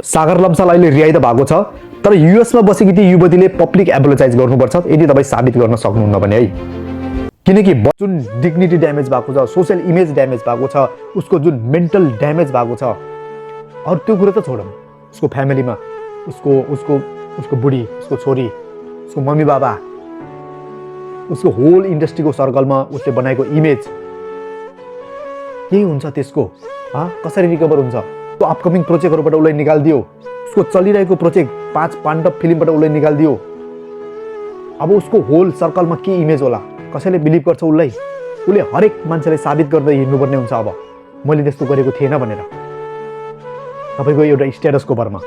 सागर लम्साल अहिले रिहाई त भएको छ, तर युएसमा बसेकी ती युवतीले पब्लिक एपोलोजाइज गर्नुपर्छ यदि तपाईँ साबित गर्न सक्नुहुन्न भने है। किनकि जुन डिग्निटी ड्यामेज भएको छ, सोसियल इमेज ड्यामेज भएको छ, उसको जुन मेन्टल ड्यामेज भएको छ, अरू त्यो कुरो त छोडौँ, उसको फ्यामिलीमा उसको उसको उसको बुढी, उसको छोरी, उसको मम्मी बाबा, उसको होल इन्डस्ट्रीको सर्कलमा उसले बनाएको इमेज के हुन्छ त्यसको? कसरी रिकभर हुन्छ? अपकमिङ प्रोजेक्टहरूबाट उसलाई निकालिदियो, उसको चलिरहेको प्रोजेक्ट 5 पाण्डव फिल्मबाट उसलाई निकालिदियो। अब उसको होल सर्कलमा के इमेज होला? कसैले बिलिभ गर्छ उसलाई? उसले हरेक मान्छेलाई साबित गर्दै हिँड्नुपर्ने हुन्छ अब मैले त्यस्तो गरेको थिएन भनेर, तपाईँको एउटा स्ट्याटसको भरमा।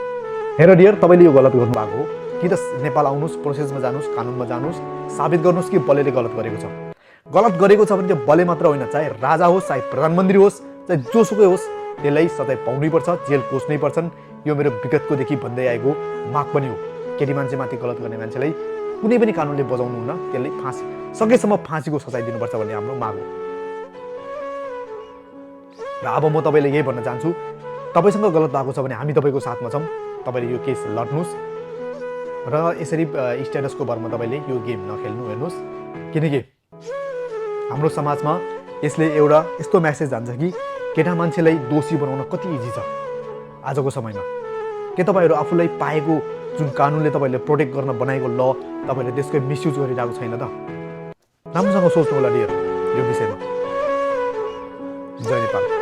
हेर डियर, तपाईँले यो गलत गर्नुभएको हो। कि त नेपाल आउनुहोस्, प्रोसेसमा जानुहोस्, कानुनमा जानुहोस्, साबित गर्नुहोस् कि बलेले गलत गरेको छ। गलत गरेको छ भने त्यो बले मात्र होइन, चाहे राजा होस्, चाहे प्रधानमन्त्री होस्, चाहे जोसुकै होस्, त्यसलाई सजाय पाउनै पर्छ, जेल पस्नै पर्छन्। यो मेरो विगतकोदेखि भन्दै आएको माग पनि हो। केटी मान्छेमाथि गलत गर्ने मान्छेलाई कुनै पनि कानुनले बजाउनु हुन्न, त्यसलाई फाँसी, सकेसम्म फाँसीको सजाय दिनुपर्छ भन्ने हाम्रो माग हो। र अब म तपाईँले यही भन्न चाहन्छु, तपाईँसँग गलत भएको छ भने हामी तपाईँको साथमा छौँ। तपाईँले यो केस लड्नुहोस् र यसरी स्ट्याटसको भरमा तपाईँले यो गेम नखेल्नु, हेर्नुहोस्। किनकि हाम्रो समाजमा यसले एउटा यस्तो म्यासेज जान्छ कि केटा मान्छेलाई दोषी बनाउन कति इजी छ आजको समयमा। के तपाईँहरू आफूलाई पाएको जुन कानुनले तपाईँले प्रोटेक्ट गर्न बनाएको ल तपाईँले त्यसको मिसयुज गरिरहेको छैन त? राम्रोसँग सोच्नु होला डियर यो विषयमा। जय नेपाल।